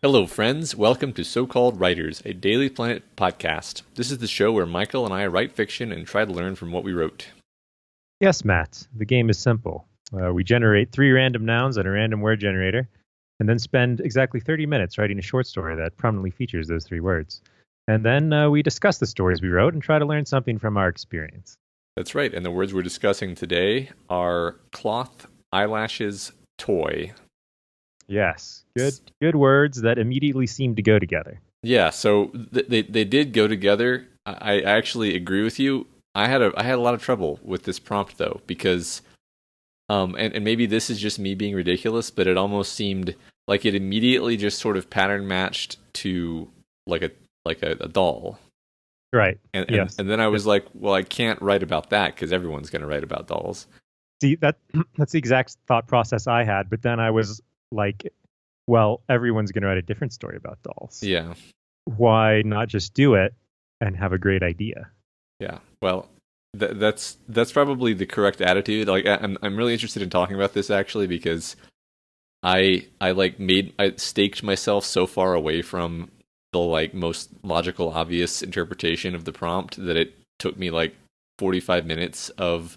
Hello, friends. Welcome to So-Called Writers, a Daily Planet podcast. This is the show where Michael and I write fiction and try to learn from what we wrote. Yes, Matt. The game is simple. We generate three random nouns and a random word generator, and then spend exactly 30 minutes writing a short story that prominently features those three words. And then we discuss the stories we wrote and try to learn something from our experience. That's right, and the words we're discussing today are cloth, eyelashes, toy. Yes, good words that immediately seem to go together. Yeah, so they did go together. I actually agree with you. I had a lot of trouble with this prompt though, because and maybe this is just me being ridiculous, but it almost seemed like it immediately just sort of pattern matched to like a doll. Right. And Yes. and then I was like, well, I can't write about that because everyone's going to write about dolls. See, that's the exact thought process I had, but then I was like, well, everyone's going to write a different story about dolls. Yeah. Why not just do it and have a great idea? Yeah. Well, that's probably the correct attitude. Like I'm really interested in talking about this actually because I staked myself so far away from the like most logical obvious interpretation of the prompt that it took me like 45 minutes of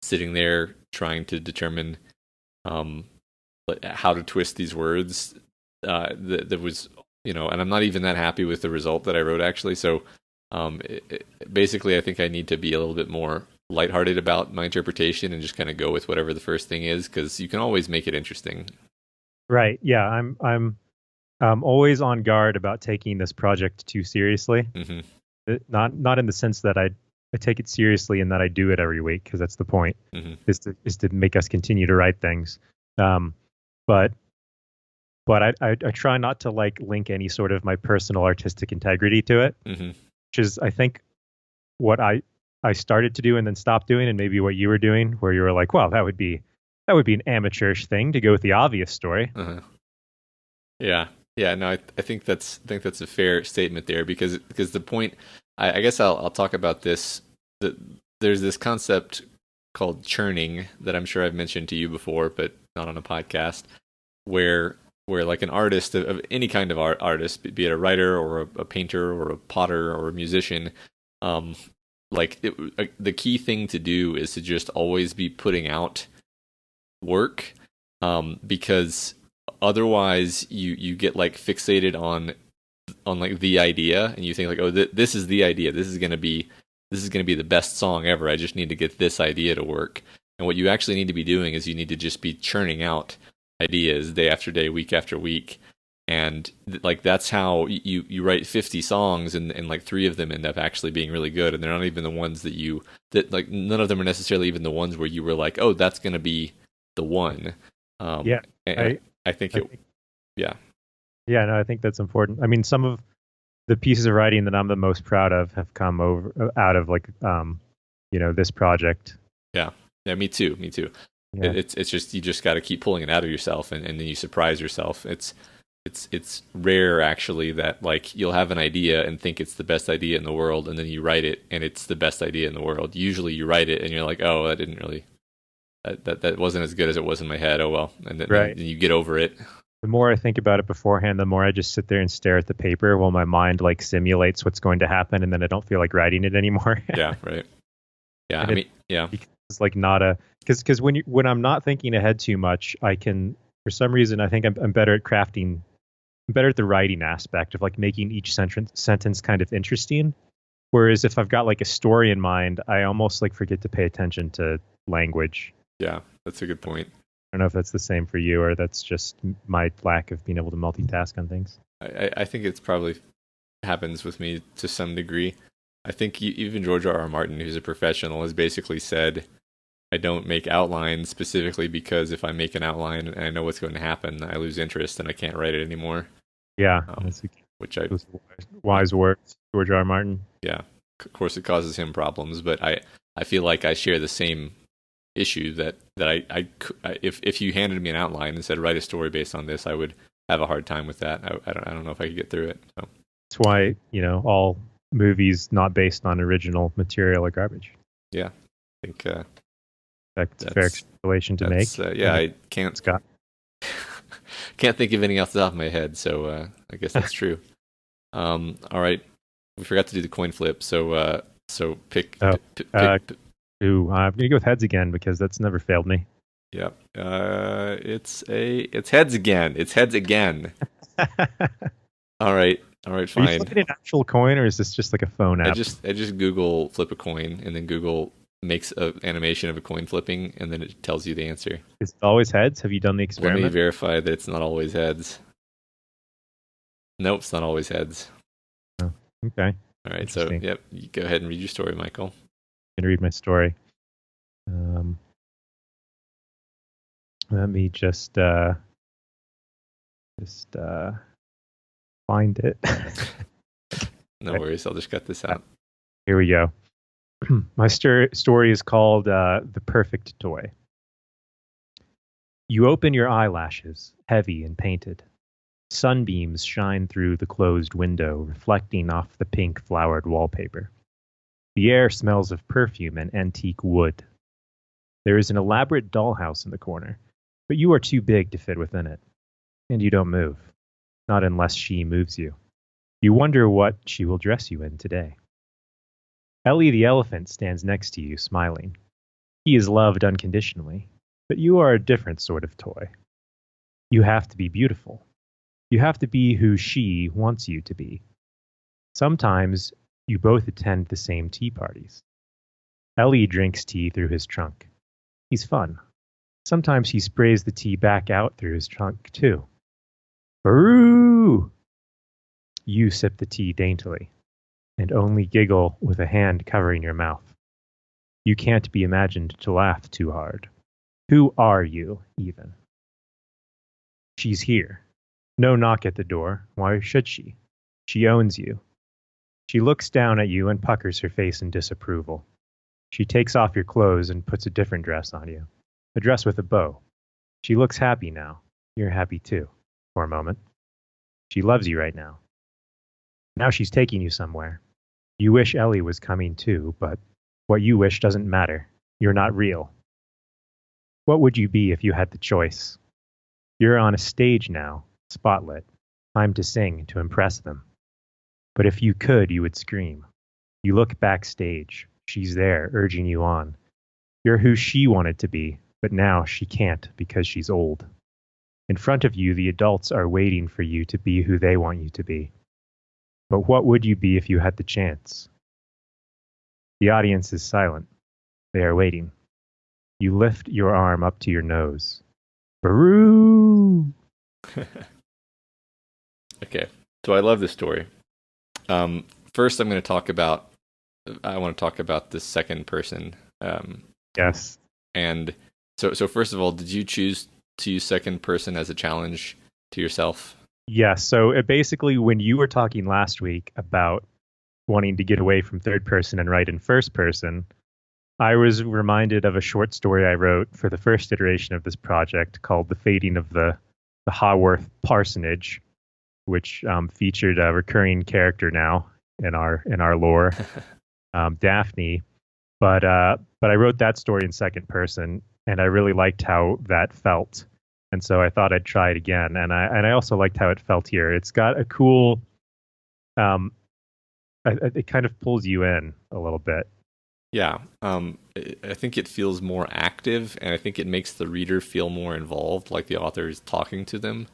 sitting there trying to determine how to twist these words. That was, and I'm not even that happy with the result that I wrote actually. So basically, I think I need to be a little bit more lighthearted about my interpretation and just kind of go with whatever the first thing is, because you can always make it interesting. Right. Yeah. I'm always on guard about taking this project too seriously. Mm-hmm. Not in the sense that I take it seriously and that I do it every week, because that's the point. Mm-hmm. is to make us continue to write things. But I try not to like link any sort of my personal artistic integrity to it, Mm-hmm. which is I think what I started to do and then stopped doing, and maybe what you were doing, where you were like, well, that would be an amateurish thing to go with the obvious story. Uh-huh. Yeah. No, I think that's a fair statement there, because the point, I guess I'll talk about this. There's this concept called churning that I'm sure I've mentioned to you before, but not on a podcast, where like an artist of any kind of artist, be it a writer or a painter or a potter or a musician, the key thing to do is to just always be putting out work, because otherwise you get like fixated on like the idea, and you think like, oh, this is the idea, this is going to be the best song ever, I just need to get this idea to work. And what you actually need to be doing is you need to just be churning out ideas day after day, week after week. And like that's how you write 50 songs, and like 3 of them end up actually being really good, and they're not even the ones that like none of them are necessarily even the ones where you were like, oh, that's going to be the one. Yeah. I think yeah. Yeah, no, I think that's important. I mean, some of the pieces of writing that I'm the most proud of have come out of like this project. Yeah, me too. Yeah. It's just, you just got to keep pulling it out of yourself, and then you surprise yourself. It's rare actually that like you'll have an idea and think it's the best idea in the world, and then you write it and it's the best idea in the world. Usually you write it and you're like, oh, that didn't really, that wasn't as good as it was in my head. Oh well, and then you get over it. The more I think about it beforehand, the more I just sit there and stare at the paper while my mind like simulates what's going to happen, and then I don't feel like writing it anymore. Yeah, right. Yeah, It's like not because when I'm not thinking ahead too much, I can, for some reason, I think I'm better at crafting. I'm better at the writing aspect of like making each sentence kind of interesting. Whereas if I've got like a story in mind, I almost like forget to pay attention to language. Yeah, that's a good point. I don't know if that's the same for you, or that's just my lack of being able to multitask on things. I think it's probably happens with me to some degree. I think even George R.R. Martin, who's a professional, has basically said, I don't make outlines specifically because if I make an outline and I know what's going to happen, I lose interest and I can't write it anymore. Yeah, those wise words, George R.R. Martin. Yeah, of course it causes him problems, but I feel like I share the same issue that if you handed me an outline and said write a story based on this, I would have a hard time with that. I don't know if I could get through it. So. That's why all movies not based on original material are garbage. Yeah, I think that's a fair explanation to make. I can't. Scott. Can't think of any off the top of my head, so I guess that's true. All right, we forgot to do the coin flip, so pick, Oh, uh, pick. ooh, I'm gonna go with heads again because that's never failed me. Yep. It's heads again. It's heads again. All right. All right. Are you Fine. flipping an actual coin, or is this just like a phone I app? just I just Google flip a coin, and then Google makes an animation of a coin flipping, and then it tells you the answer. Is it always heads? Have you done the Let me experiment? verify that it's not always heads. Nope, it's not always heads. Oh, okay, All right. So interesting. yep. You go ahead and read your story, Michael. I'm gonna read my story. Um, Let me just find it. No Okay, worries. I'll just cut this out. here we go. My story is called "The Perfect Toy." You open your eyelashes, heavy and painted. Sunbeams shine through the closed window, reflecting off the pink flowered wallpaper. The air smells of perfume and antique wood. There is an elaborate dollhouse in the corner, but you are too big to fit within it, and you don't move, not unless she moves you. You wonder what she will dress you in today. Ellie the elephant stands next to you, smiling. He is loved unconditionally, but you are a different sort of toy. You have to be beautiful. You have to be who she wants you to be. Sometimes you both attend the same tea parties. Ellie drinks tea through his trunk. He's fun. Sometimes he sprays the tea back out through his trunk, too. Baroo! You sip the tea daintily, and only giggle with a hand covering your mouth. You can't be imagined to laugh too hard. Who are you, even? She's here. No knock at the door. Why should she? She owns you. She looks down at you and puckers her face in disapproval. She takes off your clothes and puts a different dress on you. A dress with a bow. She looks happy now. You're happy too, for a moment. She loves you right now. Now she's taking you somewhere. You wish Ellie was coming too, but what you wish doesn't matter. You're not real. What would you be if you had the choice? You're on a stage now, spotlit. Time to sing, to impress them. But if you could, you would scream. You look backstage. She's there, urging you on. You're who she wanted to be, but now she can't because she's old. In front of you, the adults are waiting for you to be who they want you to be. But what would you be if you had the chance? The audience is silent. They are waiting. You lift your arm up to your nose. Baroo! Okay. So I love this story. First, I want to talk about the second person. Yes. And so first of all, did you choose to use second person as a challenge to yourself? Yes. So basically, when you were talking last week about wanting to get away from third person and write in first person, I was reminded of a short story I wrote for the first iteration of this project called "The Fading of the Haworth Parsonage," which featured a recurring character now in our lore, Daphne. But I wrote that story in second person, and I really liked how that felt, and so I thought I'd try it again. And I also liked how it felt here. It's got a cool, it kind of pulls you in a little bit. Yeah. I think it feels more active, and I think it makes the reader feel more involved, like the author is talking to them,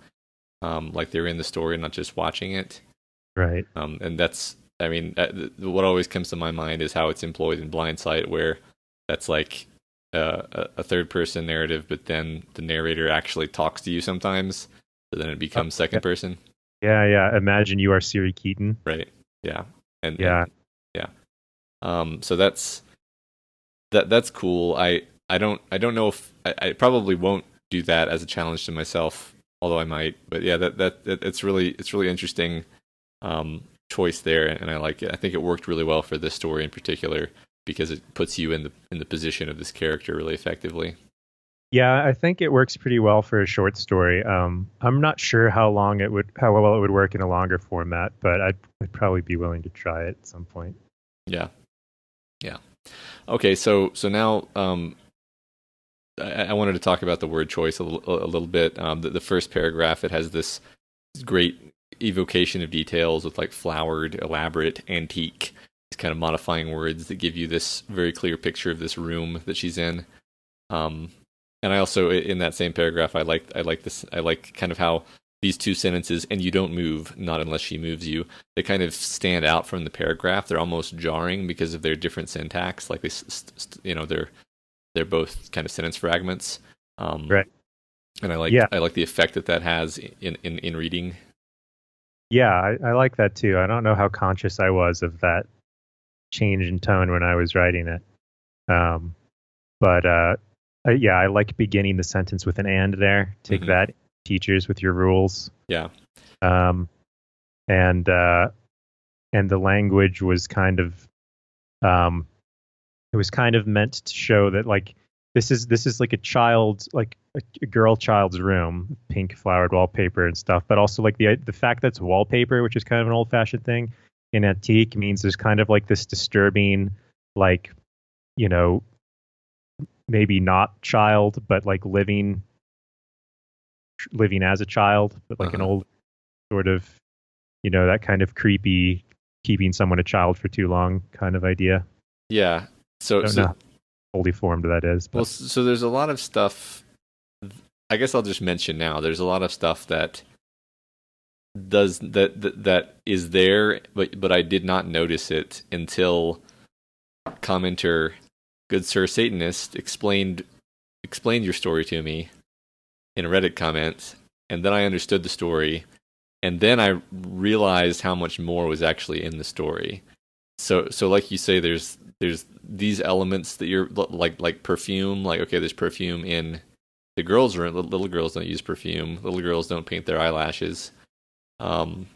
like they're in the story, not just watching it. Right. And that's, I mean, what always comes to my mind is how it's employed in Blind Sight, where that's like a third person narrative, but then the narrator actually talks to you sometimes, so then it becomes second person. Yeah. Imagine you are Siri Keaton. Right. Yeah. Yeah. And yeah. So that's cool. I don't know if I probably won't do that as a challenge to myself, although I might. But yeah, that it's really interesting choice there, and I like it. I think it worked really well for this story in particular because it puts you in the position of this character really effectively. Yeah, I think it works pretty well for a short story. I'm not sure how well it would work in a longer format, but I'd probably be willing to try it at some point. Yeah. Yeah. Okay, so now I wanted to talk about the word choice a little bit. The first paragraph, it has this great evocation of details with like flowered, elaborate, antique. These kind of modifying words that give you this very clear picture of this room that she's in. Um, and I also, in that same paragraph, I like this. I like kind of how these two sentences, and you don't move, not unless she moves you. They kind of stand out from the paragraph. They're almost jarring because of their different syntax. Like they're both kind of sentence fragments. Right. And Yeah. I like the effect that has in reading. Yeah, I like that too. I don't know how conscious I was of that change in tone when I was writing it. Um, but yeah, I like beginning the sentence with an and there. Take that, teachers, with your rules. Yeah. And the language was kind of it was kind of meant to show that like this is like a child's, like a girl child's room, pink flowered wallpaper and stuff, but also like the fact that it's wallpaper, which is kind of an old fashioned thing in antique, means there's kind of like this disturbing, like, you know, maybe not child, but like living as a child, but like an old sort of, you know, that kind of creepy keeping someone a child for too long kind of idea. Yeah. I don't know how fully formed that is. But. Well, so there's a lot of stuff. I guess I'll just mention now. There's a lot of stuff that that is there, but I did not notice it until commenter, good Sir Satanist, explained your story to me in a Reddit comment, and then I understood the story, and then I realized how much more was actually in the story. So like you say, there's these elements that you're like perfume. Like, okay, there's perfume in the girls' room. Little girls don't use perfume. Little girls don't paint their eyelashes. But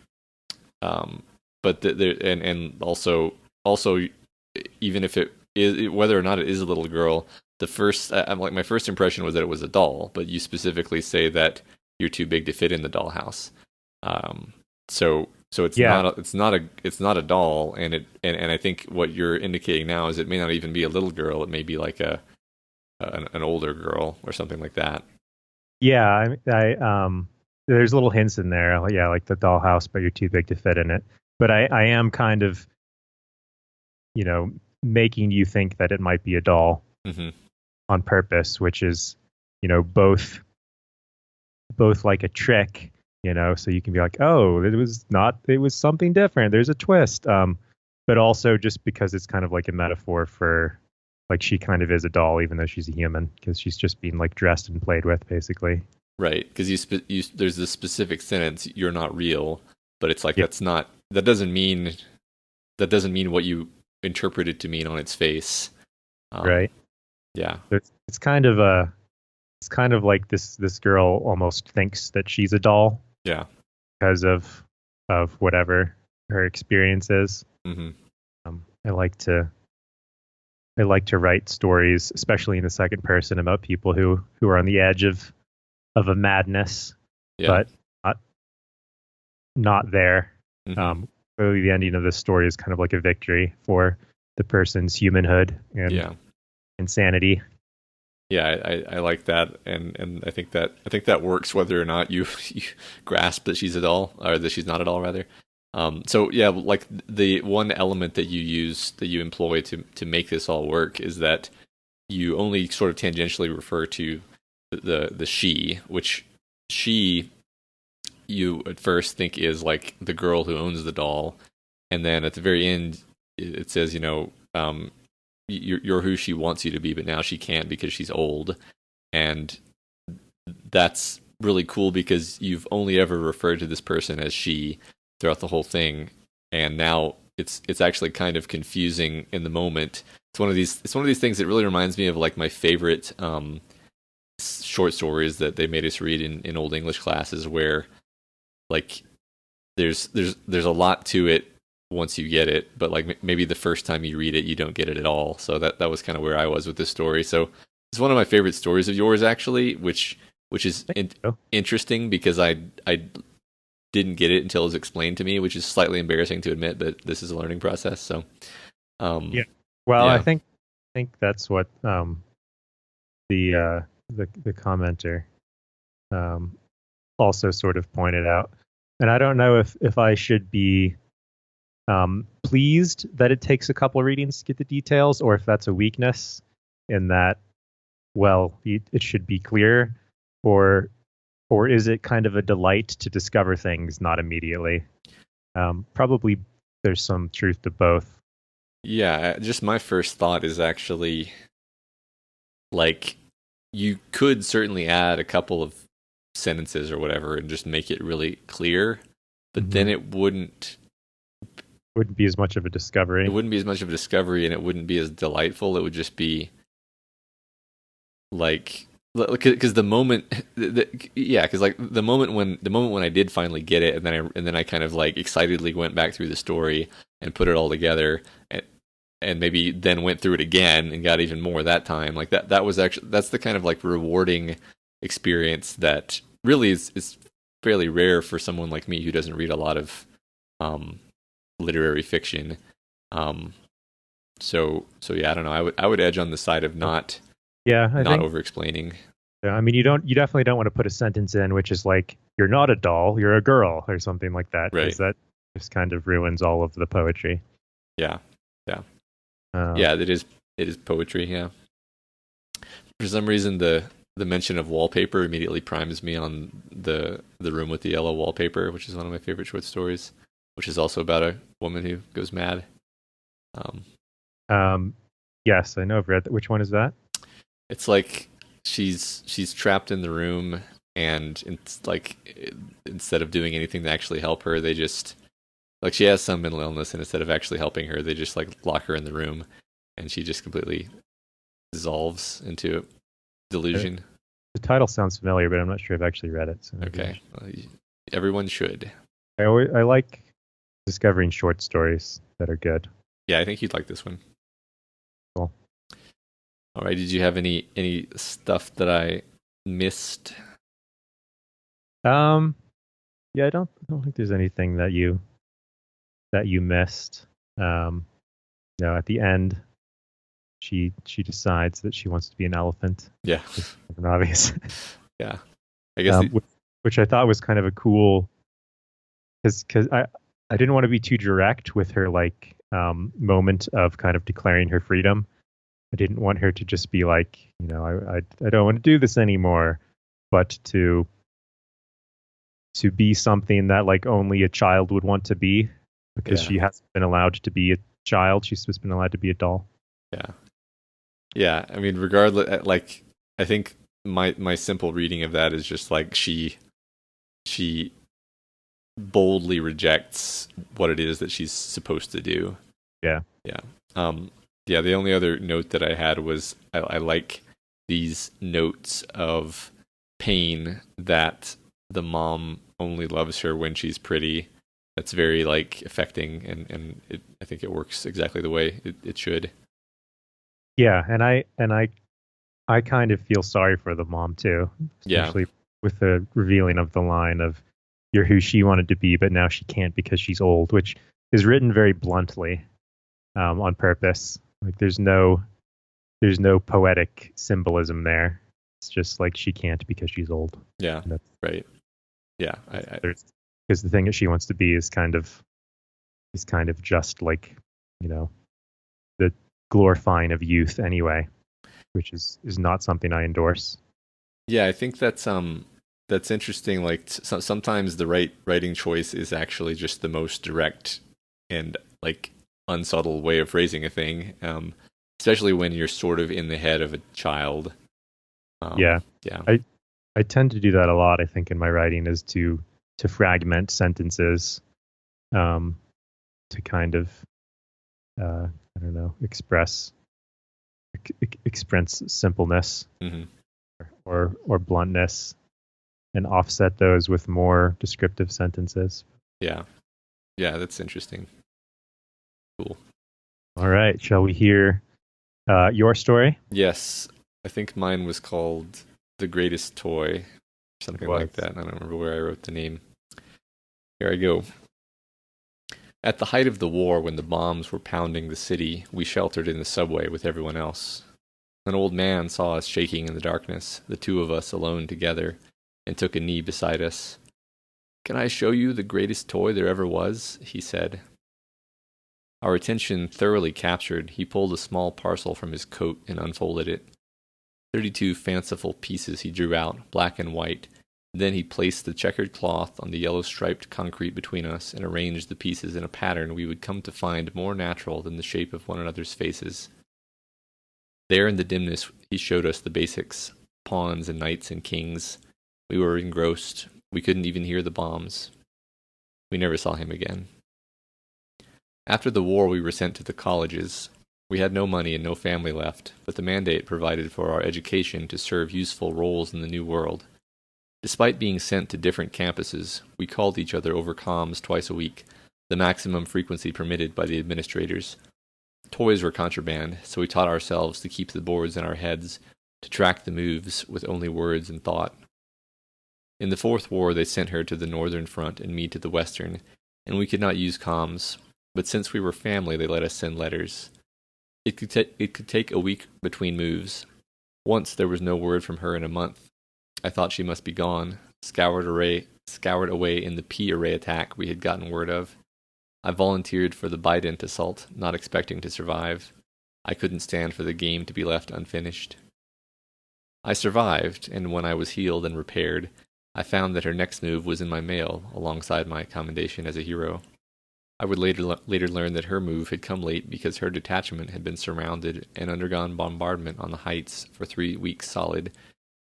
there and also even if it is, whether or not it is a little girl, the first I'm like my first impression was that it was a doll. But you specifically say that you're too big to fit in the dollhouse. So it's not a doll, and I think what you're indicating now is it may not even be a little girl. It may be like an older girl or something like that. Yeah, I there's little hints in there. Yeah, like the dollhouse, but you're too big to fit in it. But I am kind of, you know, making you think that it might be a doll on purpose, which is, you know, both like a trick. You know, so you can be like, oh, it was something different. There's a twist. But also just because it's kind of like a metaphor for, like, she kind of is a doll, even though she's a human, because she's just being like dressed and played with, basically. Right, because there's this specific sentence, you're not real, but it's like, that doesn't mean what you interpret it to mean on its face. Right. Yeah. It's kind of like this girl almost thinks that she's a doll. Yeah. Because of whatever her experience is. I like to write stories, especially in the second person, about people who are on the edge of a madness, but not there. Clearly, the ending of this story is kind of like a victory for the person's humanhood and insanity. Yeah, I like that, and I think that works whether or not you grasp that she's a doll, or that she's not a doll, rather. So yeah, like the one element that you employ to make this all work is that you only sort of tangentially refer to the she, which she you at first think is like the girl who owns the doll, and then at the very end it says, you know, you're who she wants you to be, but now she can't because she's old. And that's really cool because you've only ever referred to this person as she throughout the whole thing, and now it's actually kind of confusing in the moment. It's one of these things that really reminds me of like my favorite short stories that they made us read in old English classes, where like there's a lot to it once you get it, but like maybe the first time you read it you don't get it at all. So that was kind of where I was with this story. So it's one of my favorite stories of yours, actually, which is interesting because I didn't get it until it was explained to me, which is slightly embarrassing to admit, but this is a learning process. So I think that's what the the commenter um, also sort of pointed out. And I don't know if I should be pleased that it takes a couple readings to get the details, or if that's a weakness in that, well, it should be clear, or is it kind of a delight to discover things not immediately? Probably there's some truth to both. Yeah, just my first thought is actually like you could certainly add a couple of sentences or whatever and just make it really clear, but then Wouldn't be as much of a discovery. it wouldn't be as much of a discovery and it wouldn't be as delightful. It would just be like because the moment because like the moment when I did finally get it, and then I kind of like excitedly went back through the story and put it all together, and maybe then went through it again and got even more that time. Like that was actually, that's the kind of like rewarding experience that really is fairly rare for someone like me who doesn't read a lot of literary fiction. So yeah, I don't know. I would edge on the side of not I think over explaining. Yeah, I mean, you definitely don't want to put a sentence in which is like, "You're not a doll, you're a girl," or something like that, Right. because that just kind of ruins all of the poetry. Yeah. Yeah, it is poetry, yeah. For some reason the mention of wallpaper immediately primes me on the room with the yellow wallpaper, which is one of my favorite short stories, which is also about a woman who goes mad. Yes, I know I've read that. Which one is that? It's like she's trapped in the room, and it's like instead of doing anything to actually help her, they just like she has some mental illness, and instead of actually helping her, they just like lock her in the room, and she just completely dissolves into delusion. The title sounds familiar, but I'm not sure I've actually read it. So Okay, well, everyone should. I like discovering short stories that are good. Yeah, I think you'd like this one. Cool. All right. Did you have any stuff that I missed? Yeah, I don't think there's anything that you missed. No, at the end, she decides that she wants to be an elephant. Yeah. It's obvious. Yeah. I guess which I thought was kind of a cool, because I didn't want to be too direct with her like moment of kind of declaring her freedom. I didn't want her to just be like, I don't want to do this anymore, but to be something that like only a child would want to be, because she hasn't been allowed to be a child. She's just been allowed to be a doll. Yeah. Yeah. I mean, regardless, like, I think my simple reading of that is just like she boldly rejects what it is that she's supposed to do. Yeah. Yeah. Yeah, the only other note that I had was I like these notes of pain that the mom only loves her when she's pretty. That's very like affecting, and I think it works exactly the way it should. Yeah, and I kind of feel sorry for the mom too, especially with the revealing of the line of "You're who she wanted to be, but now she can't because she's old," which is written very bluntly, on purpose. Like there's no poetic symbolism there. It's just like she can't because she's old. Yeah, right. Yeah, because the thing that she wants to be is kind of just like, the glorifying of youth anyway, which is not something I endorse. Yeah, I think that's interesting. Like sometimes the right writing choice is actually just the most direct and like unsubtle way of phrasing a thing. Especially when you're sort of in the head of a child. Yeah. Yeah. I tend to do that a lot, I think, in my writing, is to fragment sentences, to kind of, I don't know, express simpleness, mm-hmm. or bluntness, and offset those with more descriptive sentences. Yeah. Yeah, that's interesting. Cool. All right. Shall we hear your story? Yes. I think mine was called The Greatest Toy, something like that. I don't remember where I wrote the name. Here I go. At the height of the war, when the bombs were pounding the city, we sheltered in the subway with everyone else. An old man saw us shaking in the darkness, the two of us alone together, and took a knee beside us. "Can I show you the greatest toy there ever was?" he said. Our attention thoroughly captured, he pulled a small parcel from his coat and unfolded it. 32 fanciful pieces he drew out, black and white. Then he placed the checkered cloth on the yellow-striped concrete between us and arranged the pieces in a pattern we would come to find more natural than the shape of one another's faces. There in the dimness he showed us the basics, pawns and knights and kings. We were engrossed. We couldn't even hear the bombs. We never saw him again. After the war we were sent to the colleges. We had no money and no family left, but the mandate provided for our education to serve useful roles in the new world. Despite being sent to different campuses, we called each other over comms twice a week, the maximum frequency permitted by the administrators. Toys were contraband, so we taught ourselves to keep the boards in our heads, to track the moves with only words and thought. In the Fourth War they sent her to the northern front and me to the western, and we could not use comms, but since we were family they let us send letters. It could take a week between moves. Once there was no word from her in a month. I thought she must be gone, scoured away in the P array attack we had gotten word of. I volunteered for the Bident assault, not expecting to survive. I couldn't stand for the game to be left unfinished. I survived, and when I was healed and repaired, I found that her next move was in my mail, alongside my commendation as a hero. I would later learn that her move had come late because her detachment had been surrounded and undergone bombardment on the heights for 3 weeks solid,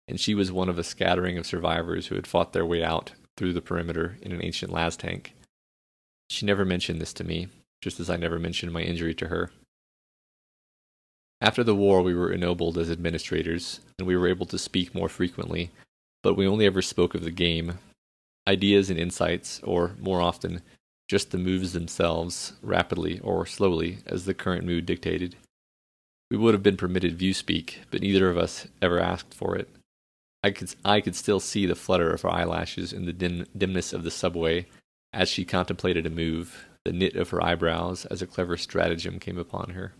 and she was one of a scattering of survivors who had fought their way out through the perimeter in an ancient las tank. She never mentioned this to me, just as I never mentioned my injury to her. After the war we were ennobled as administrators, and we were able to speak more frequently, but we only ever spoke of the game. Ideas and insights, or, more often, just the moves themselves, rapidly or slowly, as the current mood dictated. We would have been permitted view speak, but neither of us ever asked for it. I could still see the flutter of her eyelashes in the dimness of the subway as she contemplated a move, the knit of her eyebrows as a clever stratagem came upon her.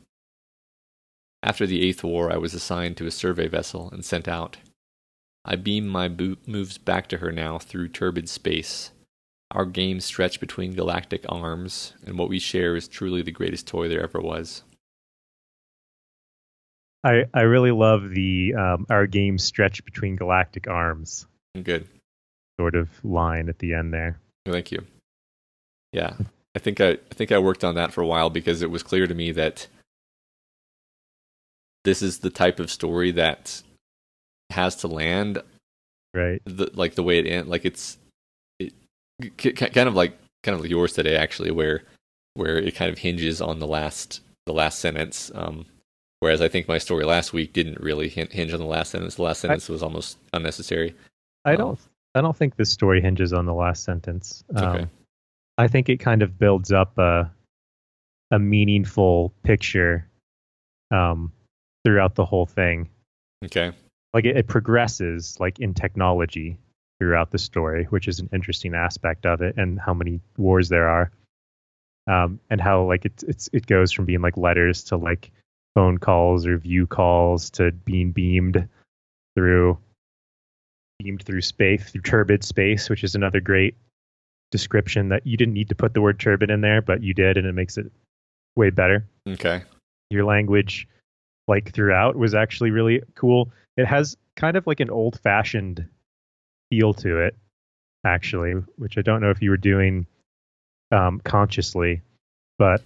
After the Eighth War, I was assigned to a survey vessel and sent out. I beam my moves back to her now through turbid space. Our games stretch between galactic arms, and what we share is truly the greatest toy there ever was. I really love the our games stretch between galactic arms. Good. Sort of line at the end there. Thank you. Yeah, I think I worked on that for a while because it was clear to me that this is the type of story that has to land, right? The way it ends, like it kind of like yours today, actually, where it kind of hinges on the last sentence. Whereas I think my story last week didn't really hinge on the last sentence. The last sentence was almost unnecessary. I don't think this story hinges on the last sentence. Okay. I think it kind of builds up a meaningful picture throughout the whole thing. Okay. Like it progresses like in technology throughout the story, which is an interesting aspect of it, and how many wars there are, and how like it goes from being like letters to like phone calls or view calls to being beamed through space, through turbid space, which is another great description that you didn't need to put the word turbid in there, but you did, and it makes it way better. Okay. Your language, like throughout, was actually really cool. It has kind of like an old-fashioned feel to it, actually, which I don't know if you were doing consciously, but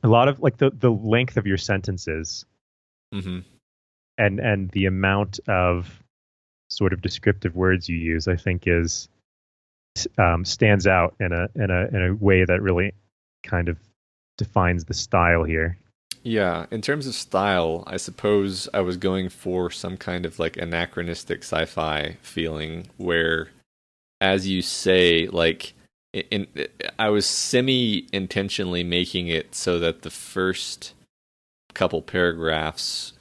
a lot of like the length of your sentences, mm-hmm. and the amount of sort of descriptive words you use, I think is stands out in a way that really kind of defines the style here. Yeah, in terms of style, I suppose I was going for some kind of like anachronistic sci-fi feeling where, as you say, like I was semi-intentionally making it so that the first couple paragraphs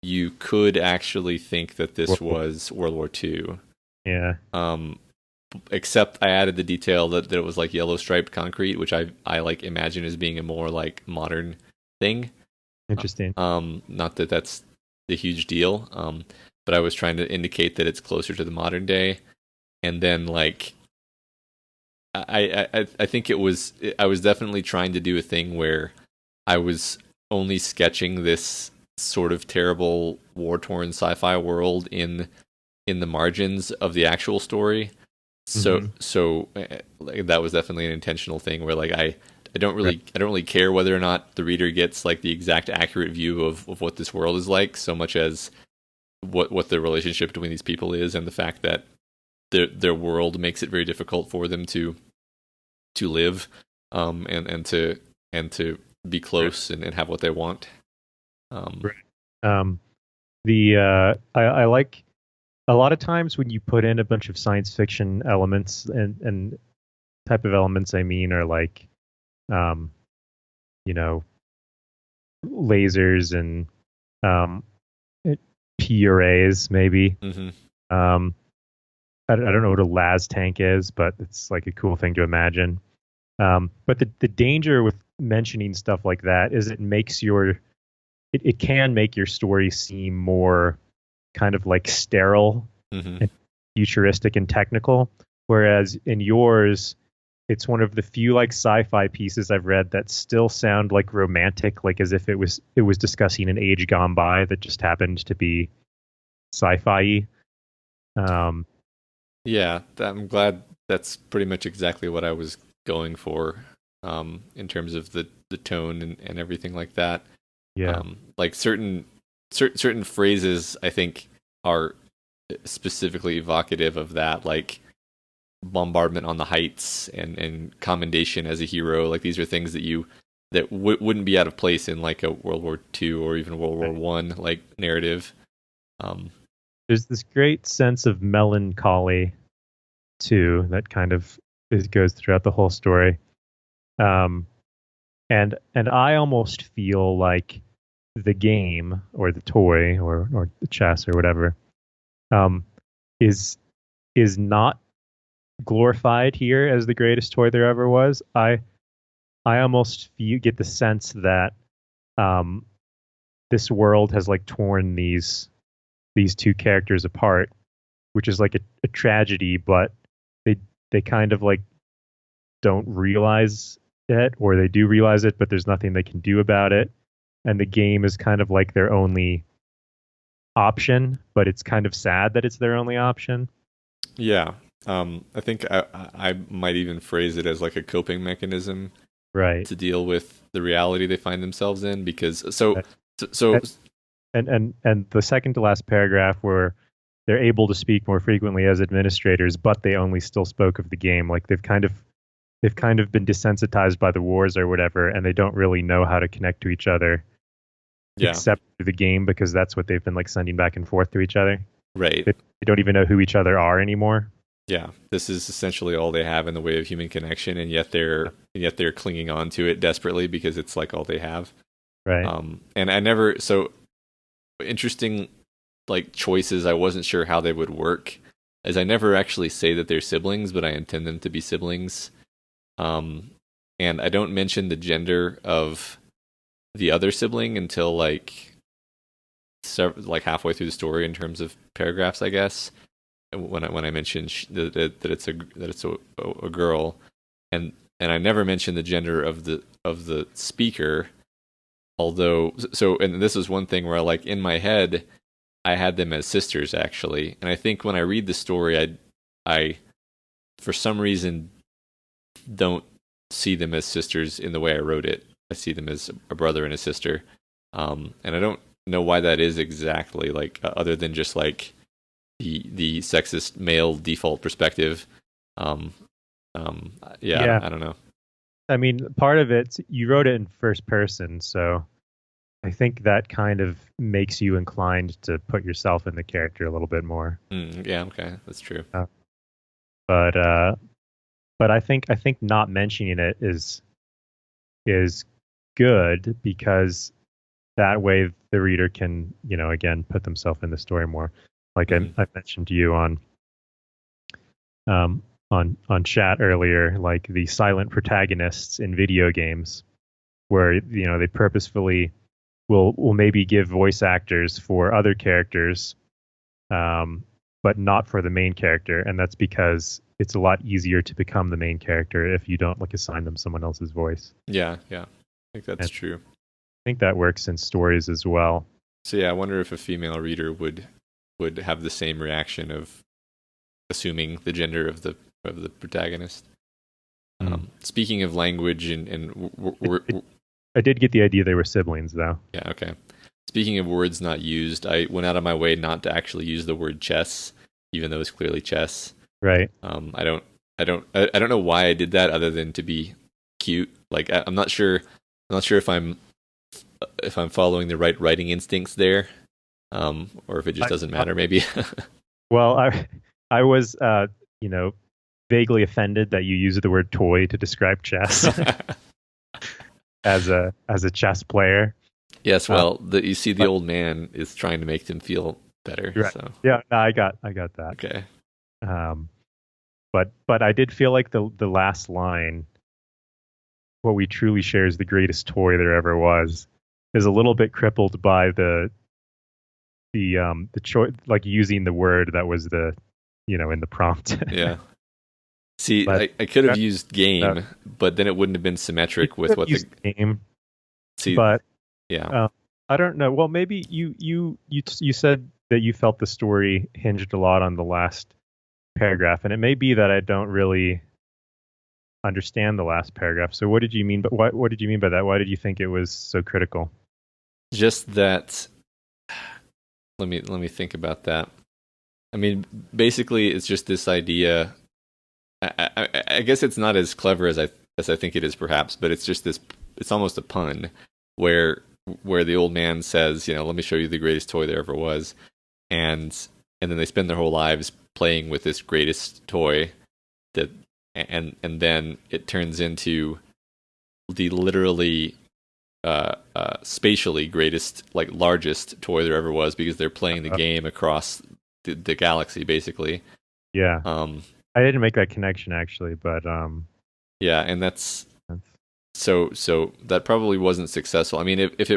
you could actually think that this was World War II. Yeah. Except I added the detail that it was like yellow striped concrete, which I like imagine as being a more like modern thing. Interesting. Not that that's the huge deal. But I was trying to indicate that it's closer to the modern day, and then like I think I was definitely trying to do a thing where I was only sketching this sort of terrible war torn sci-fi world in the margins of the actual story. Like, that was definitely an intentional thing where like I don't really care whether or not the reader gets like the exact accurate view of what this world is like, so much as what the relationship between these people is, and the fact that their world makes it very difficult for them to live, and to be close, and have what they want. Right. I like a lot of times when you put in a bunch of science fiction elements, and type of elements I mean are like, you know, lasers and P arrays maybe. Mm-hmm. I don't know what a las tank is, but it's like a cool thing to imagine. But the danger with mentioning stuff like that is it can make your story seem more kind of like sterile, Mm-hmm. and futuristic and technical. Whereas in yours, it's one of the few like sci-fi pieces I've read that still sound like romantic, like as if it was discussing an age gone by that just happened to be sci-fi. Yeah, I'm glad that's pretty much exactly what I was going for, in terms of the tone and everything like that. Yeah. Like certain phrases I think are specifically evocative of that, like bombardment on the heights, and commendation as a hero. Like these are things that wouldn't be out of place in like a World War II or even World War One like narrative. There's this great sense of melancholy too that kind of goes throughout the whole story. And I almost feel like the game or the toy or the chess or whatever, is not glorified here as the greatest toy there ever was. I almost get the sense that this world has like torn these two characters apart, which is like a tragedy, but they kind of like don't realize it, or they do realize it, but there's nothing they can do about it. And the game is kind of like their only option, but it's kind of sad that it's their only option. Yeah. I think I might even phrase it as like a coping mechanism, Right. to deal with the reality they find themselves in. Because so Right. so, so And the second to last paragraph where they're able to speak more frequently as administrators, but they only still spoke of the game. Like they've kind of been desensitized by the wars or whatever, and they don't really know how to connect to each other, yeah, except through the game, because that's what they've been like sending back and forth to each other. right. They don't even know who each other are anymore. Yeah, this is essentially all they have in the way of human connection, and yet they're clinging on to it desperately because it's like all they have. Right. And I never so interesting like choices. I wasn't sure how they would work, as I never actually say that they're siblings, but I intend them to be siblings. And I don't mention the gender of the other sibling until like halfway through the story in terms of paragraphs, I guess. When I mention that it's a girl, and I never mention the gender of the speaker. Although, and this is one thing where like in my head, I had them as sisters actually, and I think when I read the story, I for some reason don't see them as sisters in the way I wrote it. I see them as a brother and a sister, and I don't know why that is exactly. Like other than just like the sexist male default perspective. Yeah. I don't know. I mean, part of it, you wrote it in first person, so I think that kind of makes you inclined to put yourself in the character a little bit more. Yeah, okay, that's true. But I think not mentioning it is good, because that way the reader can, again, put themselves in the story more. Like I mentioned to you on chat earlier, like the silent protagonists in video games, where they purposefully will maybe give voice actors for other characters, um, but not for the main character, and that's because it's a lot easier to become the main character if you don't like assign them someone else's voice. Yeah, yeah. I think that's And true. I think that works in stories as well. So yeah, I wonder if a female reader would have the same reaction of assuming the gender of the protagonist. Speaking of language I did get the idea they were siblings, though. yeah, okay. Speaking of words not used, I went out of my way not to actually use the word chess, even though it's clearly chess. Right. I don't know why I did that other than to be cute. Like I'm not sure if I'm following the right writing instincts there, or if it just doesn't matter. Maybe. Well, I was vaguely offended that you used the word toy to describe chess as a chess player. Yes, well, you see, the old man is trying to make them feel better. Right. So Yeah, no, I got that. okay. But I did feel like the last line, "What we truly share is the greatest toy there ever was," is a little bit crippled by the choice, like using the word that was in the prompt. Yeah. See, But I could have used game, but then it wouldn't have been symmetric with what the game. See, but yeah. I don't know. Well, maybe you said that you felt the story hinged a lot on the last paragraph, and it may be that I don't really understand the last paragraph. So what did you mean? But what did you mean by that? Why did you think it was so critical? Just that. Let me think about that. I mean, basically, it's just this idea. I guess it's not as clever as I think it is, perhaps, but it's just this. It's almost a pun, where the old man says, "Let me show you the greatest toy there ever was," and then they spend their whole lives playing with this greatest toy, and then it turns into the literally spatially greatest, like largest toy there ever was, because they're playing the game across the galaxy, basically. Yeah. I didn't make that connection actually, but yeah, and that's so that probably wasn't successful. I mean, if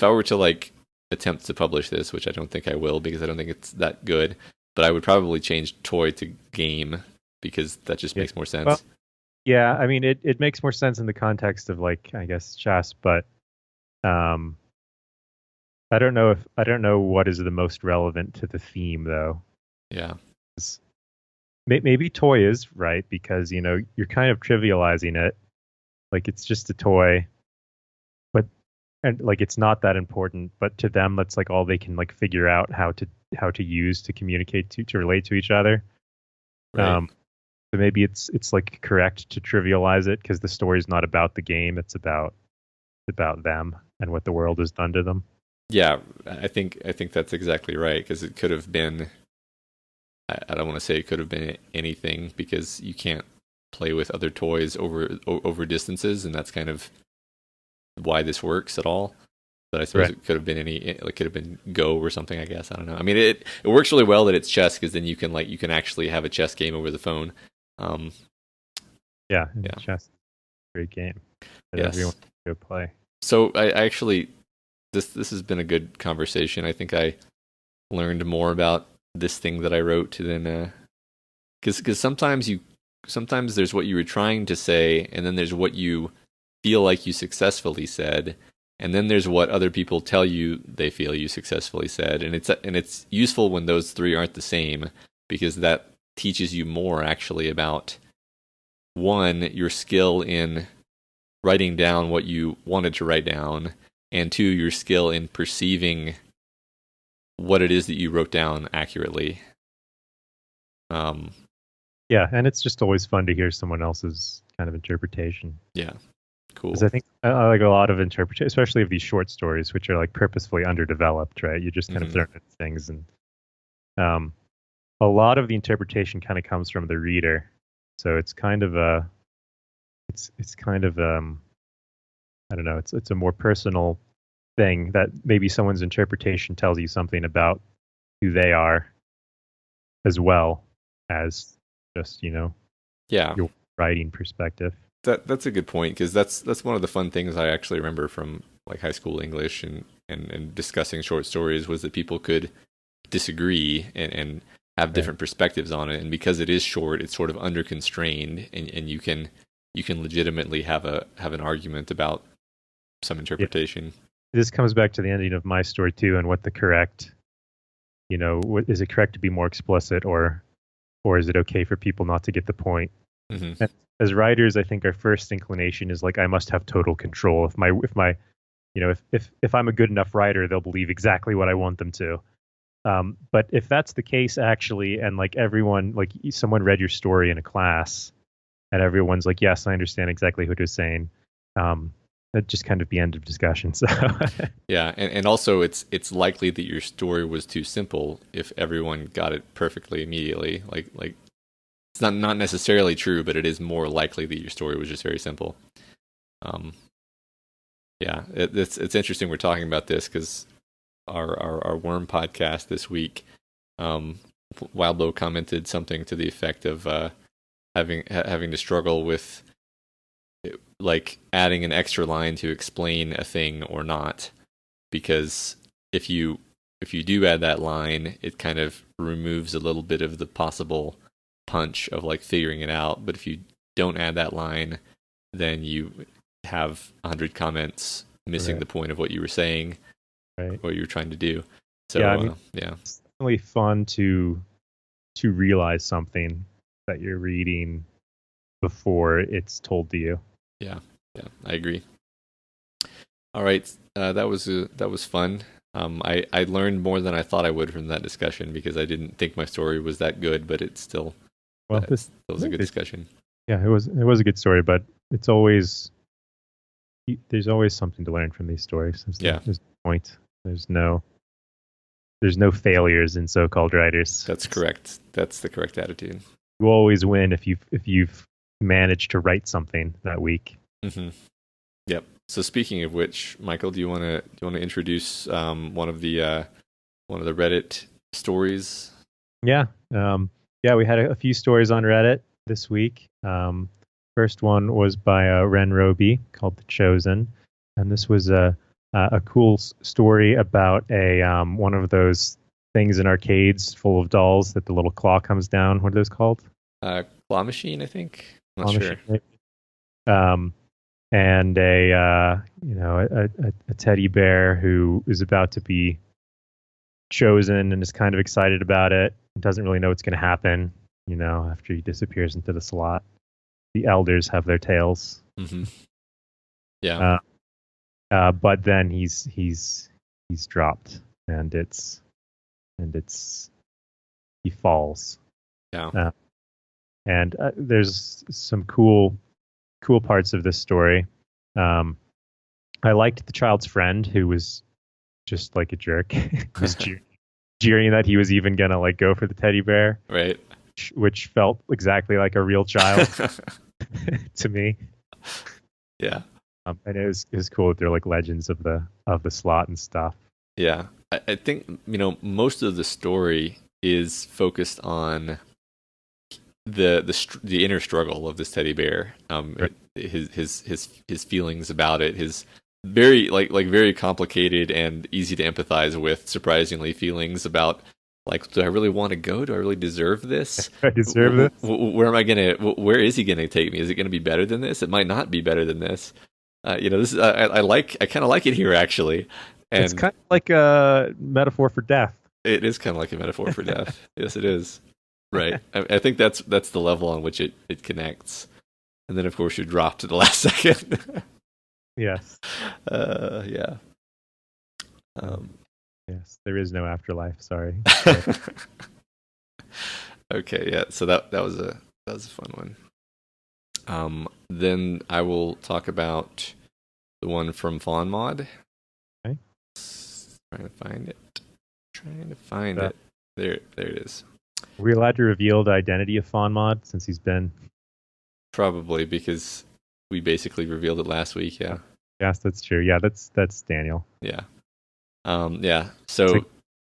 I were to like attempt to publish this, which I don't think I will because I don't think it's that good, but I would probably change toy to game because that just makes more sense. Well, yeah, I mean it makes more sense in the context of, like, I guess, chess, but I don't know what is the most relevant to the theme, though. Yeah. Maybe toy is right because you're kind of trivializing it, like it's just a toy, and like it's not that important. But to them, that's like all they can like figure out how to use to communicate to relate to each other. Right. So maybe it's like correct to trivialize it because the story's not about the game; it's about them and what the world has done to them. Yeah, I think that's exactly right, because it could have been. I don't want to say it could have been anything, because you can't play with other toys over distances, and that's kind of why this works at all. But I suppose it could have been it could have been Go or something, I guess. I don't know. I mean, it works really well that it's chess, because then you can actually have a chess game over the phone. Yeah, chess, great game that everyone can go play. So I actually, this has been a good conversation. I think I learned more about this thing that I wrote than because sometimes there's what you were trying to say, and then there's what you feel like you successfully said, and then there's what other people tell you they feel you successfully said, and it's useful when those three aren't the same, because that teaches you more actually about, one, your skill in writing down what you wanted to write down, and two, your skill in perceiving what it is that you wrote down accurately. Yeah, and it's just always fun to hear someone else's kind of interpretation. Yeah, cool. Because I think I like a lot of interpretation, especially of these short stories, which are like purposefully underdeveloped, right? You just kind of throw in things, and a lot of the interpretation kind of comes from the reader. So it's kind of it's kind of I don't know, it's a more personal thing that maybe someone's interpretation tells you something about who they are, as well as just your writing perspective. That's a good point, because that's one of the fun things I actually remember from like high school English and discussing short stories was that people could disagree and have different perspectives on it. And because it is short, it's sort of under-constrained, and you can legitimately have an argument about some interpretation. This comes back to the ending of my story too, and what the correct, is it correct to be more explicit, or is it okay for people not to get the point? Mm-hmm. As writers, I think our first inclination is like, I must have total control. If I'm a good enough writer, they'll believe exactly what I want them to. But if that's the case, actually, and like everyone, like someone read your story in a class, and everyone's like, yes, I understand exactly what you're saying. That'd just kind of be end of discussion. So yeah, and also it's likely that your story was too simple if everyone got it perfectly immediately. Like it's not necessarily true, but it is more likely that your story was just very simple. Yeah, it's interesting we're talking about this because our Worm podcast this week, Wildbow commented something to the effect of having to struggle with like adding an extra line to explain a thing or not, because if you do add that line, it kind of removes a little bit of the possible punch of like figuring it out. But if you don't add that line, then you have 100 comments missing the point of what you were saying, what you were trying to do. So it's definitely fun to realize something that you're reading before it's told to you. Yeah, I agree. All right, that was fun. I learned more than I thought I would from that discussion because I didn't think my story was that good, but it still was a good discussion. Yeah, it was a good story, but there's always something to learn from these stories. There's no point. There's no failures in so-called writers. That's correct. That's the correct attitude. You always win if you've managed to write something that week. Mm-hmm. Yep. So speaking of which, Michael, do you want to introduce one of the Reddit stories? Yeah. We had a few stories on Reddit this week. First one was by Ren Roby called "The Chosen," and this was a cool story about a one of those things in arcades full of dolls that the little claw comes down. What are those called? Claw machine, I think. I'm not sure. And a teddy bear who is about to be chosen and is kind of excited about it. Doesn't really know what's going to happen. After he disappears into the slot, the elders have their tails. Mm-hmm. Yeah. But then he's dropped, and he falls. Yeah. And there's some cool parts of this story. I liked the child's friend, who was just like a jerk. He was jeering that he was even gonna like go for the teddy bear, right? Which felt exactly like a real child to me. Yeah. And it was cool that they're like legends of the slot and stuff. Yeah, I think most of the story is focused on the inner struggle of this teddy bear, his feelings about it, his very very complicated and easy to empathize with, surprisingly, feelings about like, do I really want to go? Do I really deserve this? I deserve this. Where is he gonna take me? Is it gonna be better than this? It might not be better than this. This is I kind of like it here, actually. And it's kind of like a metaphor for death. It is kind of like a metaphor for death. Yes, it is. Right. I think that's the level on which it connects. And then, of course, you drop to the last second. Yes. Yeah. Yes, there is no afterlife. Sorry. Okay. Yeah. So that was a fun one. Then I will talk about the one from Fawn Mod. Okay. Trying to find it. There it is. Were we allowed to reveal the identity of Fawn Mod since he's been? Probably, because we basically revealed it last week. Yeah. Yes, that's true. Yeah, that's Daniel. Yeah. Yeah. So it's a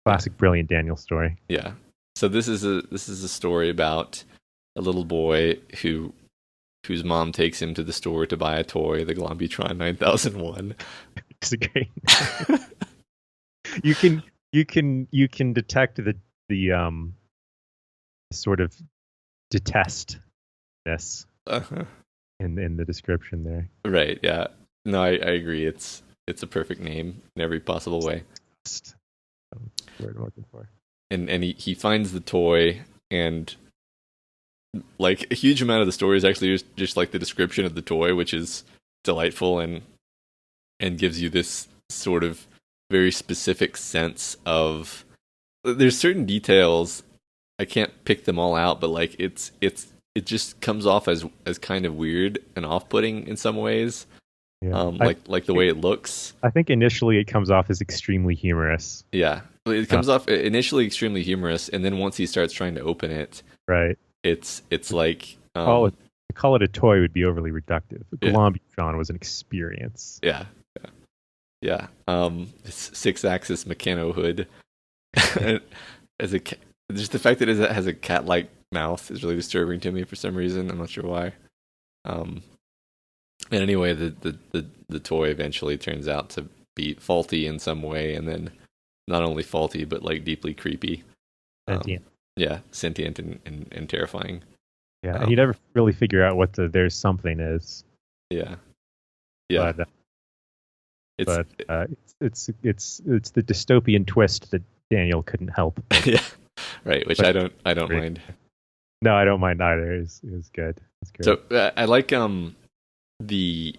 classic, brilliant Daniel story. Yeah. So this is a story about a little boy whose mom takes him to the store to buy a toy, the Glombytron 9001. is a great name. You can detect the sort of detestness Uh-huh. in the description there. Right, yeah. No, I agree. It's a perfect name in every possible way. That's the word I'm looking for. And he finds the toy, and like a huge amount of the story is actually just like the description of the toy, which is delightful and gives you this sort of very specific sense of there's certain details. I can't pick them all out, but like it just comes off as kind of weird and off-putting in some ways. Yeah, Like the way it looks. I think initially it comes off as extremely humorous. Yeah, it comes off initially extremely humorous, and then once he starts trying to open it, Right. it's like To call it a toy would be overly reductive. Yeah. Glombuchon was an experience. yeah, yeah. It's six-axis mechano hood. As a just the fact that it has a cat-like mouth is really disturbing to me for some reason. I'm not sure why. And anyway, the toy eventually turns out to be faulty in some way, and then not only faulty but like deeply creepy. Sentient. Yeah, sentient and terrifying. Yeah, and you never really figure out what the there's something is. Yeah, yeah. But it's the dystopian twist that Daniel couldn't help. Yeah, right. Which But I don't mind. No, I don't mind either. It was good. It's great. So I like the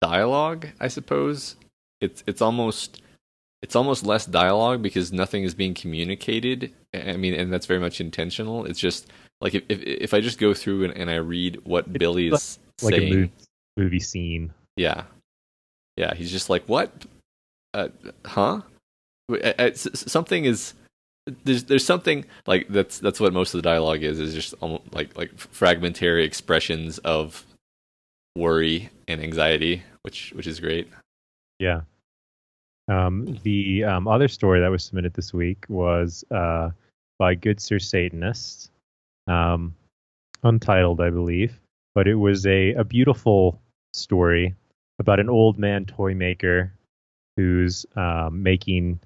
dialogue. I suppose it's almost less dialogue because nothing is being communicated. I mean, and that's very much intentional. It's just like if I just go through and I read what Billy is like saying, a movie scene. yeah, he's just like, what, huh? Something is there's something like that's what most of the dialogue is just almost like fragmentary expressions of worry and anxiety, which is great. Yeah. The other story that was submitted this week was by Good Sir Satanist, untitled, I believe, but it was a beautiful story about an old man toy maker who's making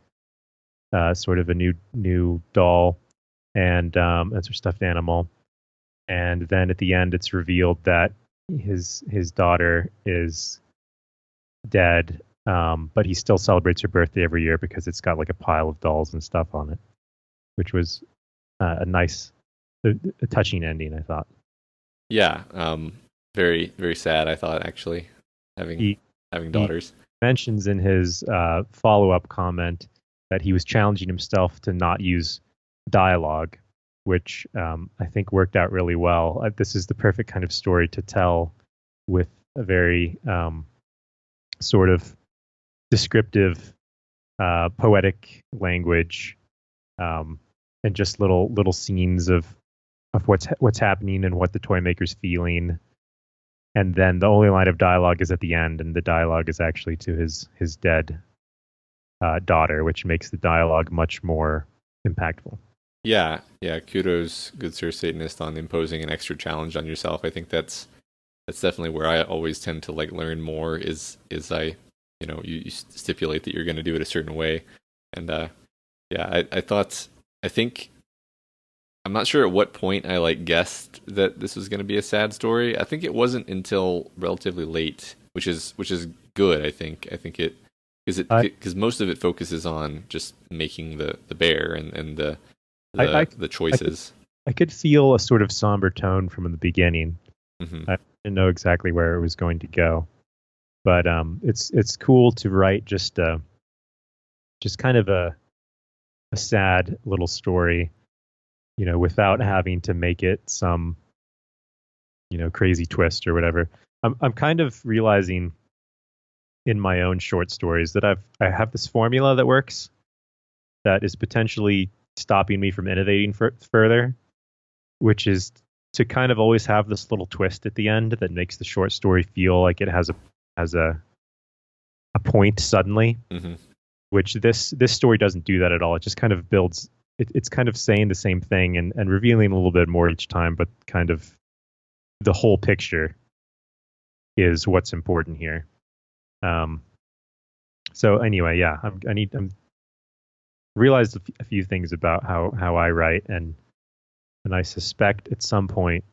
sort of a new doll and that's her stuffed animal, and then at the end it's revealed that his daughter is dead. But he still celebrates her birthday every year because it's got like a pile of dolls and stuff on it, which was a nice, a touching ending, I thought. Yeah, very very sad. I thought actually having daughters. He mentions in his follow-up comment that he was challenging himself to not use dialogue, which I think worked out really well. This is the perfect kind of story to tell with a very sort of descriptive, poetic language, and just little scenes of what's happening and what the toy maker's feeling. And then the only line of dialogue is at the end, and the dialogue is actually to his dead daughter, which makes the dialogue much more impactful. Yeah. Kudos, Good Sir Satanist, on imposing an extra challenge on yourself. I think that's definitely where I always tend to like learn more. Is I you stipulate that you're going to do it a certain way, and I think I'm not sure at what point I like guessed that this was going to be a sad story. I think it wasn't until relatively late, which is good. I think it because most of it focuses on just making the bear and the choices. I could feel a sort of somber tone from the beginning. Mm-hmm. I didn't know exactly where it was going to go, but it's cool to write just kind of a sad little story, without having to make it some crazy twist or whatever. I'm kind of realizing in my own short stories that I have this formula that works that is potentially stopping me from innovating further, which is to kind of always have this little twist at the end that makes the short story feel like it has a point suddenly. Mm-hmm. Which this story doesn't do that at all. It just kind of builds. It's kind of saying the same thing and revealing a little bit more each time, but kind of the whole picture is what's important here. So anyway, yeah, I'm realized a few things about how I write, and I suspect at some point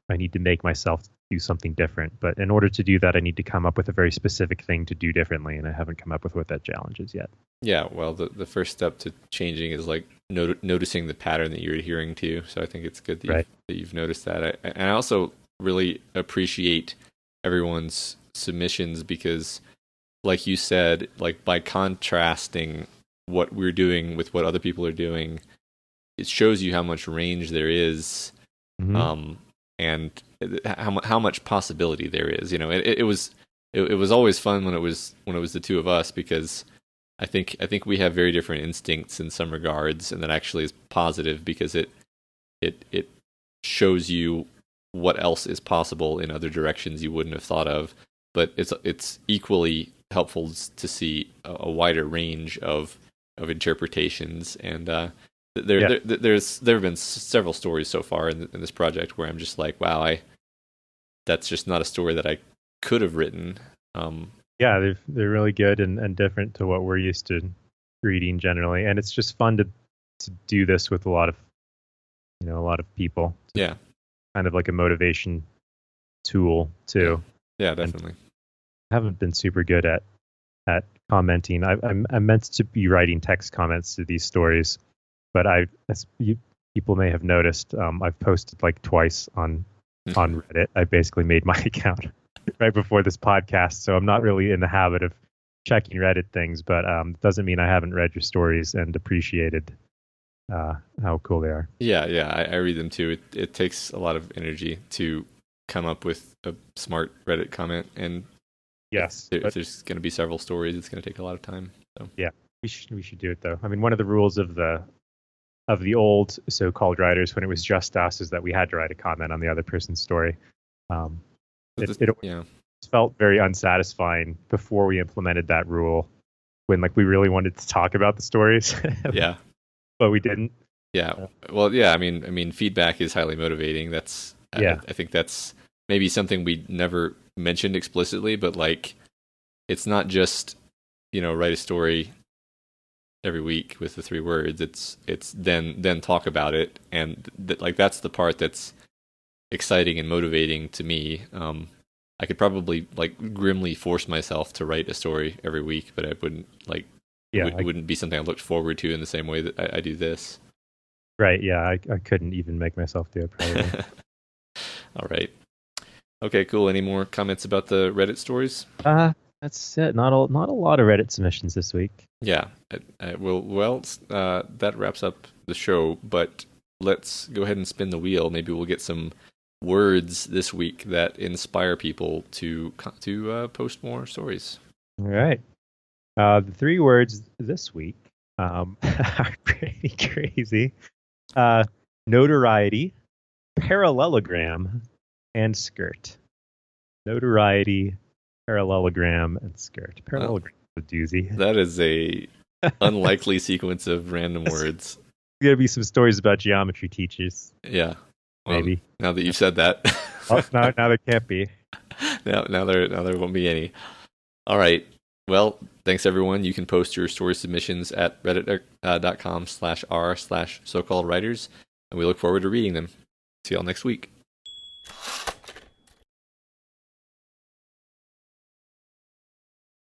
I need to make myself do something different. But in order to do that, I need to come up with a very specific thing to do differently, and I haven't come up with what that challenge is yet. Yeah, well, the first step to changing is like noticing the pattern that you're adhering to. So I think it's good that Right. you've noticed that. And I also really appreciate everyone's submissions because, like you said, like by contrasting what we're doing with what other people are doing, it shows you how much range there is, Mm-hmm. um, and how much possibility there is. You know, it was always fun when it was the two of us because I think we have very different instincts in some regards, and that actually is positive because it shows you what else is possible in other directions you wouldn't have thought of. But it's equally helpful to see a wider range of interpretations, and Yeah. there have been several stories so far in this project where I'm just like, wow, that's just not a story that I could have written. Yeah, they're really good and different to what we're used to reading generally, and it's just fun to do this with a lot of a lot of people. It's Yeah, kind of like a motivation tool yeah, too. yeah, And definitely. I haven't been super good at commenting. I'm meant to be writing text comments to these stories, but people may have noticed, I've posted like twice on Reddit. I basically made my account right before this podcast, so I'm not really in the habit of checking Reddit things, but it doesn't mean I haven't read your stories and appreciated how cool they are. Yeah, yeah, I read them too. It takes a lot of energy to come up with a smart Reddit comment, and Yes, if but there's going to be several stories, it's going to take a lot of time. So yeah, we should do it though. I mean, one of the rules of the old so-called writers when it was just us is that we had to write a comment on the other person's story. Um, it always yeah, felt very unsatisfying before we implemented that rule when like we really wanted to talk about the stories, yeah, but we didn't. yeah. Uh, Well, yeah. I mean, feedback is highly motivating. That's yeah, I think that's maybe something we never mentioned explicitly, but like it's not just write a story every week with the 3 words. It's then talk about it, and like that's the part that's exciting and motivating to me. I could probably like grimly force myself to write a story every week, but I wouldn't like yeah, it wouldn't be something I looked forward to in the same way that I do this. right. Yeah, I couldn't even make myself do it probably. All right. Okay, cool. Any more comments about the Reddit stories? That's it. Not a lot of Reddit submissions this week. Yeah. That wraps up the show, but let's go ahead and spin the wheel. Maybe we'll get some words this week that inspire people to post more stories. All right. The 3 words this week are pretty crazy. Uh, Notoriety, parallelogram, and skirt. Notoriety, parallelogram, and skirt. Well, Parallelogram is a doozy. that is a unlikely sequence of random words. There's gonna be some stories about geometry teachers, Yeah. Well, maybe. now that you've said that, Oh, now there can't be. now there won't be any. All right. Well, thanks everyone. You can post your story submissions at reddit.com/r/so-called writers, and we look forward to reading them. See y'all next week.